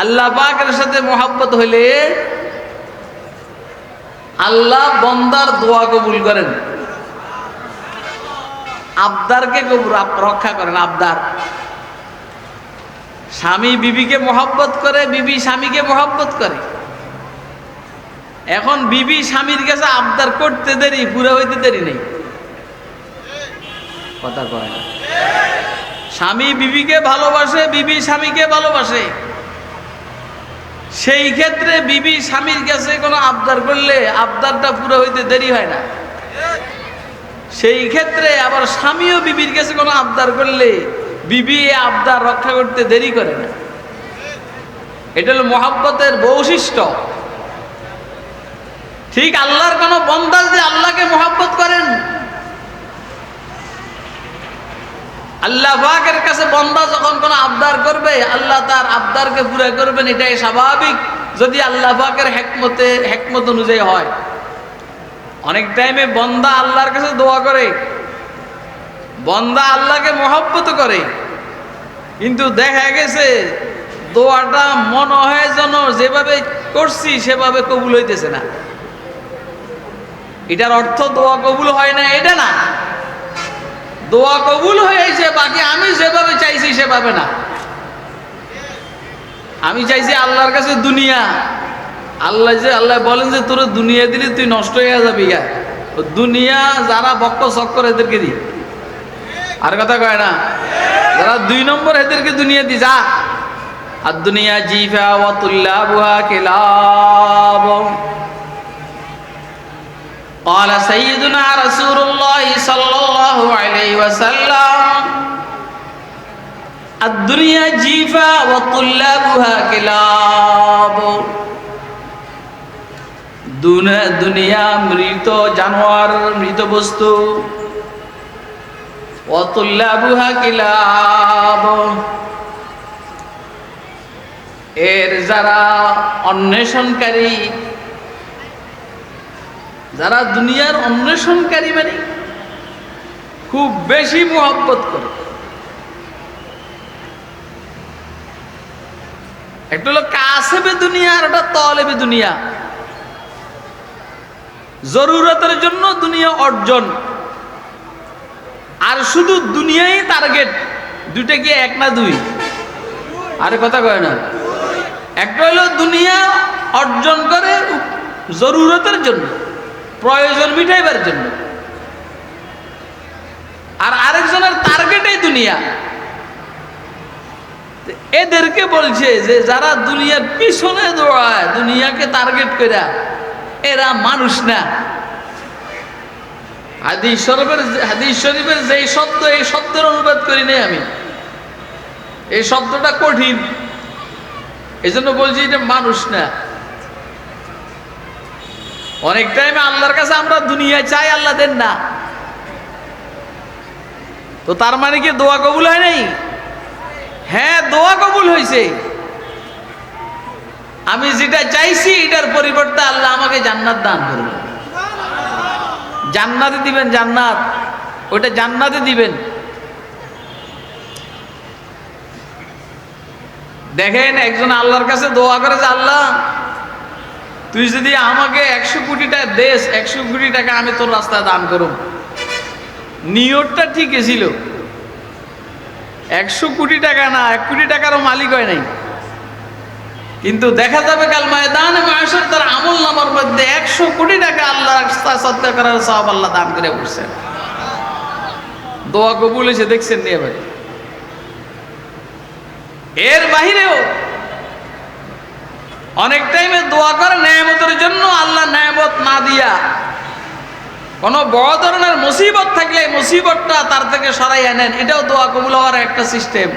আল্লাহ পাকের সাথে মহব্বত হইলে আল্লাহ বন্দার দোয়া কবুল করেন, আবদারকে কবুল রক্ষা করেন। আবদার, স্বামী বিবিকে মহব্বত করে, বিবি স্বামীকে মহব্বত করে। এখন বিবি স্বামীর কাছে আবদার করতে দেরি, পুরো হইতে দেরি নেই। কথা কয় না? স্বামী বিবিকে ভালোবাসে, বিবি স্বামীকে ভালোবাসে। সেই ক্ষেত্রে বিবি স্বামীর কাছে কোনো আবদার করলে আবদারটা পুরো হইতে দেরি হয় না। সেই ক্ষেত্রে আবার স্বামীও বিবির কাছে কোনো আবদার করলে বিবি আবদার রক্ষা করতে দেরি করে না। এটা হলো মহব্বতের বৈশিষ্ট্য। ঠিক আল্লাহর কোন বান্দা যদি আল্লাহকে মহব্বত করেন, আল্লাহ পাকের কাছে বান্দা যখন কোন আবদার করবে আল্লাহ তার আবদারকে পুরো করবেন, এটাই স্বাভাবিক যদি আল্লাহ পাকের হিকমত অনুযায়ী হয়। অনেক টাইমে বান্দা আল্লাহর কাছে দোয়া করে, বান্দা আল্লাহকে মহব্বত করে, কিন্তু দেখা গেছে দোয়াটা মনে হয় যেন যেভাবে করছি সেভাবে কবুল হইতেছে না। এটার অর্থ দোয়া কবুল হয় না এটা না, দোয়া কবুল হয়েছে, বাকি আমি যেভাবে চাইছি সেভাবে না। আমি চাইছি আল্লাহর কাছে দুনিয়া, আল্লাহ বলেন যে তোর দুনিয়া দিলে তুই নষ্ট হয়ে যাবি। দুনিয়া যারা বক্ক চক্কর এদেরকে দি, আর কথা কয় না, যারা 2 নম্বর এদেরকে দুনিয়া দি যা। আর দুনিয়া জিফা ওয়া তুল্লাবুহা কিলাব। قال سيدنا رسول الله صلى الله عليه وسلم الدنيا جيفا وطلابها كلاب। দুনিয়া মৃত জানোয়ার, মৃত বস্তু। ওয়াতুল্লাবুহা কিলাব, এর যারা অন্বেষণকারী, যারা দুনিয়ার অন্বেষণকারী মানে খুব বেশি মহব্বত করে। একটা হলো কাসেবে দুনিয়া আর একটা তলেবে দুনিয়া। জরুরতের জন্য দুনিয়া অর্জন, আর শুধু দুনিয়াই টার্গেট। দুইটা কি এক না দুই? আরে কথা কয় না। একটা হলো দুনিয়া অর্জন করে জরুরতের জন্য, প্রয়োজন মিটাইবার জন্য, আর আরেকজনের টার্গেটই দুনিয়া। এদেরকে বলছে যে যারা দুনিয়ার পিছনে দৌড়ায়, দুনিয়াকে টার্গেট করে, এরা মানুষ না। হাদিস শরীফের যেই শব্দ, এই শব্দের অনুবাদ করি নাই আমি, এই শব্দটা কঠিন, এই জন্য বলছি এটা মানুষ না। অনেক টাইমে আল্লাহর কাছে আমরা দুনিয়া চাই, আল্লাহ দেন না। তো তার মানে কি দোয়া কবুল হয় নাই? হ্যাঁ, দোয়া কবুল হয়েছে। আমি যেটা চাইছি এটার পরিবর্তে আল্লাহ আমাকে জান্নাত দান করবেন, জান্নাতে দিবেন, জান্নাত, ওইটা জান্নাতে দিবেন। দেখেন একজন আল্লাহর কাছে দোয়া করে যে আল্লাহ তুই যদি আমাকে 100 কোটি টাকা দেশ, 100 কোটি টাকা আমি তোর রাস্তায় দান করুম। নিয়তটা ঠিক ছিল, 100 কোটি টাকা না, 1 কোটি টাকারও মালিক হয় নাই। কিন্তু দেখা যাবে কাল ময়দানে মাহশর তার আমল নামার মধ্যে 100 কোটি টাকা আল্লাহ রাস্তায় সদকা করার সওয়াব আল্লাহ দান করে বসছেন। দোয়া কবুল হয়েছে, দেখছেন নি এবার। এর বাহিরেও অনেক টাইমে দোয়া করে নেয়ামতের জন্য, আল্লাহ নেয়ামত না দিয়া কোন বড় ধরনের মুসিবত থাকলে মুসিবতটা তার থেকে সরাইয়া নেন, এটাও দোয়া কবুল হওয়ার একটা সিস্টেম।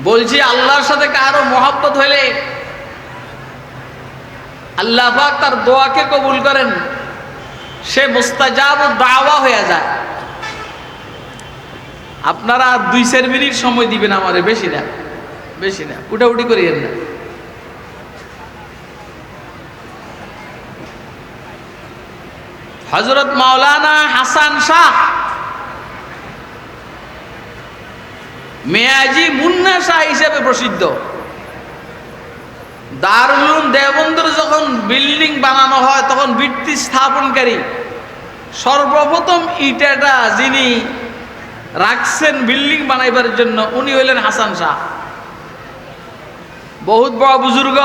বলছি আল্লাহর সাথে কারো মহব্বত হইলে আল্লাহ পাক তার দোয়াকে কবুল করেন, সে মুস্তাজাবুদ দাওয়া হয়ে যায়। আপনারা 2-4 মিনিট সময় দিবেন আমারে, বেশি না, বেশি না, উঠাউঠি করিয়েন না। হযরত মাওলানা হাসান শাহ মেয়াজি মুন্না শাহ হিসেবে প্রসিদ্ধ। দারুল উলুম দেওবন্দের যখন বিল্ডিং বানানো হয় তখন ভিত্তি স্থাপনকারী সর্বপ্রথম ইটাটা যিনি রাখছেন বিল্ডিং বানাইবার জন্য উনি হইলেন হাসান শাহ। বহুত বড় বুজুর্গ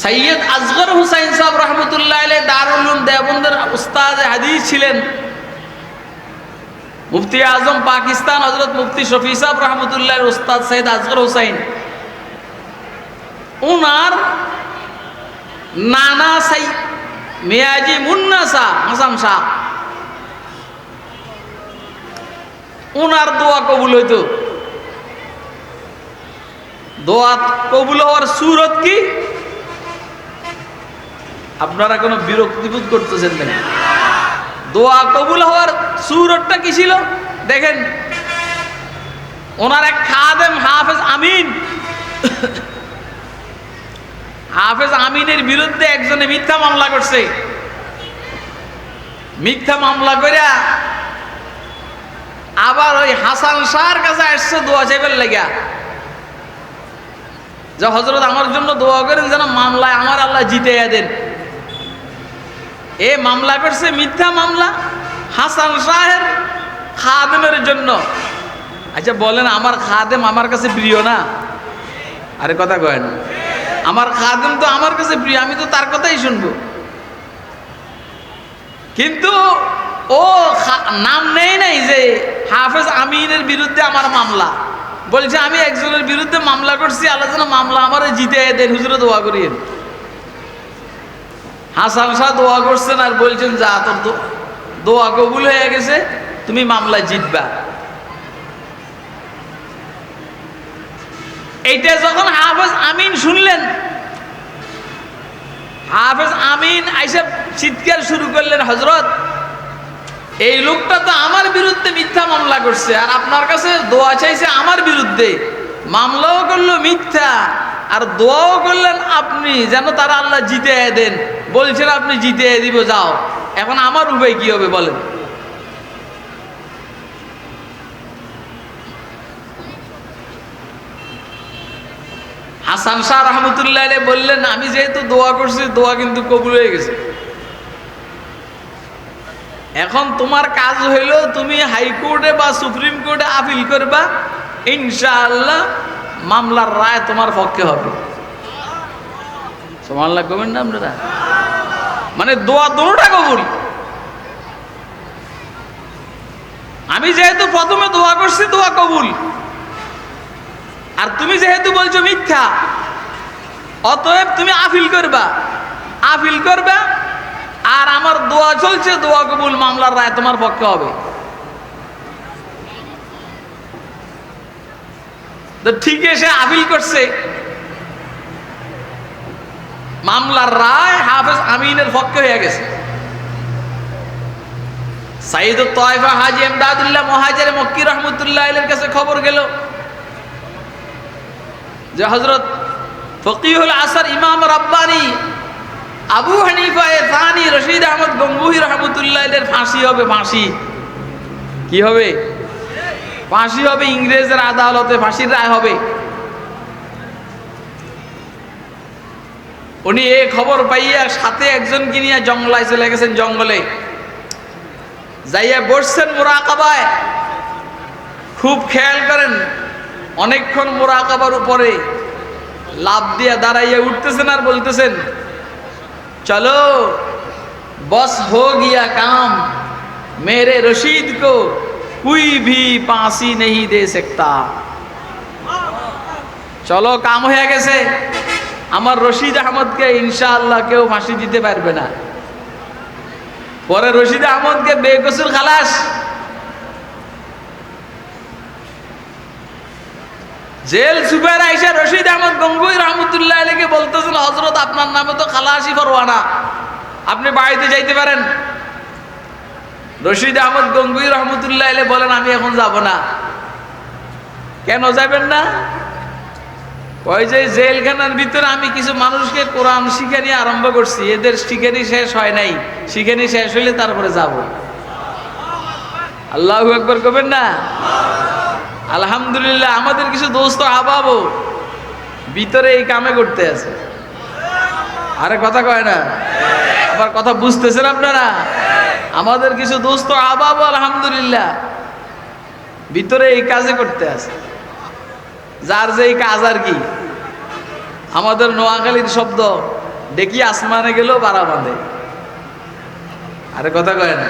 সৈয়দ আসগর হুসাইন সাহেব রহমতুল্লাহ আলাইহি দারুল উলুম দেওবন্দের উস্তাদ হাদিস ছিলেন। মুফতি আজম পাকিস্তান হযরত মুফতি শফি সাহেব রহমতুল্লাহর উস্তাদ সৈয়দ আসগর হুসাইন, উনার নানা সাই মিয়াজি মুন্না শাহ হাসান শাহ, উনার দোয়া কবুল হইতো। দোয়া কবুল হওয়ার সুরত কি? আপনারা কোনো বিরক্তিবোধ করতেছেন না? দোয়া কবুল হওয়ার সুরতটা কি ছিল দেখেন। ওনার এক খাদেম হাফেজ আমিন, হাফেজ আমিনের বিরুদ্ধে একজনে মিথ্যা মামলা করছে। মিথ্যা মামলা করে আবার ওই হাসান শাহর কাছে আসছে দোয়া চাইবার লাগিয়া, যে হযরত আমার জন্য দোয়া করেন যেন মামলায় আমার আল্লাহ জিতাইয়া দেন। এ মামলা করছে মিথ্যা মামলা হাসান শাহের খাদেমের জন্য। আচ্ছা বলেন, আমার খাদেম আমার কাছে প্রিয় না? আরে কথা কয় না, আমার খাদেম তো আমার কাছে প্রিয়, আমি তো তার কথাই শুনবো। কিন্তু ও নাম নেই নাই যে হাফেজ আমিনের বিরুদ্ধে আমার মামলা, বলছে আমি একজনের বিরুদ্ধে মামলা করছি, আল্লাহ যেন মামলা আমার জিতে দেন, হুজুরে দোয়া করিয়েন। হাসান শাহ দোয়া করছেন আর বলছেন যা তোর দোয়া কবুল হয়ে গেছে, তুমি মামলায় জিতবা। এইটা যখন হাফেজ আমিন শুনলেন, হাফেজ আমিন আইসা চিৎকার শুরু করলেন, হযরত এই লোকটা তো আমার বিরুদ্ধে মিথ্যা মামলা করছে আর আপনার কাছে দোয়া চাইছে আমার বিরুদ্ধে, মামলাও করলো মিথ্যা আর দোয়াও করলেন আপনি যেন তারা আল্লাহ জিতিয়ে দেন, বলছেন আপনি জিতিয়ে দিব, যাও এখন আমার উপায় কি হবে বলেন? হাসান শাহ রহমতুল্লাহ আলাইহি বললেন, আমি যেহেতু দোয়া করছি দোয়া কিন্তু কবুল হয়ে গেছে, এখন তোমার কাজ হইল তুমি হাইকোর্টে বা সুপ্রিম কোর্টে আপিল করবা, ইনশাআল্লাহ মামলার রায় তোমার পক্ষে হবে। সুবহানাল্লাহ কমেন না আপনারা? মানে দোয়া দুটোটা কবুল। আমি যেহেতু প্রথমে দোয়া করছি দোয়া কবুল, আর তুমি যেহেতু বলছো মিথ্যা, অতএব তুমি আপিল করবা, আপিল করবা আর আমার দোয়া চলছে, দোয়া কবুল, মামলার রায় তোমার পক্ষে হবে। তো ঠিক সে আপিল করছে, মামলার রায় হাফেজ আমিনের পক্ষে হয়ে গেছে। সাইয়্যিদুত তায়েফা হাজী ইমদাদুল্লাহ মুহাজির মক্কি রহমতুল্লাহ আলাইহির কাছে খবর গেল যে হযরত ফকিহুল আসর ইমাম রাব্বানি আবু হানিফা থানি রশিদ আহমদ গঙ্গুহি রহমতুল্লাহ আলাইহির ফাঁসি হবে। ফাঁসি কি হবে? ফাঁসি হবে, ইংরেজের আদালতে ফাঁসির রায় হবে। উনি এই খবর পাইয়া সাথে একজনকে নিয়ে জঙ্গলায় চলে গেছেন। জঙ্গলে যাইয়া বসছেন মুরাকাবায়। খুব খেয়াল করেন, অনেকক্ষণ মুরাকাবার উপরে লাভ দিয়া দাঁড়াইয়া উঠতেছেন আর বলতেছেন, চলো बस हो गया काम, मेरे रशीद को कोई भी फांसी नहीं दे सकता। চলো কাম হয়ে গেছে, আমার রশিদ আহমদকে ইনশাআল্লাহ কেউ ফাঁসি দিতে পারবে না। পরে রশিদ আহমদকে বেকসুর খালাস। জেল সুপার আইসা রশিদ আহমদ গঙ্গুহি রহমতুল্লাহ আলাইহিকে বলতেছেন, হযরত আপনার নামে তো খালাসি পরোয়ানা, আপনি বাড়িতে যাইতে পারেন। রশিদ আহমদ গঙ্গুহি রহমতুল্লাহ আলাইহি বলেন, আমি এখন যাব না। কেন যাবেন না? ওই যে জেলখানার ভিতরে আমি কিছু মানুষকে কোরআন শিখানি আরম্ভ করছি, এদের শিখানি শেষ হয় নাই, শিখানি শেষ হইলে তারপরে যাব। আল্লাহু আকবার কবেন না? আলহামদুলিল্লাহ আমাদের কিছু দোস্ত আবাবও ভিতরে এই কামে করতে আছে। আরে কথা কয় না, আবার কথা বুঝতেছেন আপনারা? আমাদের কিছু দোস্ত আবাবও আলহামদুলিল্লাহ ভিতরে এই কাজে করতে আছে। যার যেই কাজ আর কি, আমাদের নোয়াখালীর শব্দ ডেকি আসমানে গেলেও বাড়া বাঁধে। আরে কথা কয় না।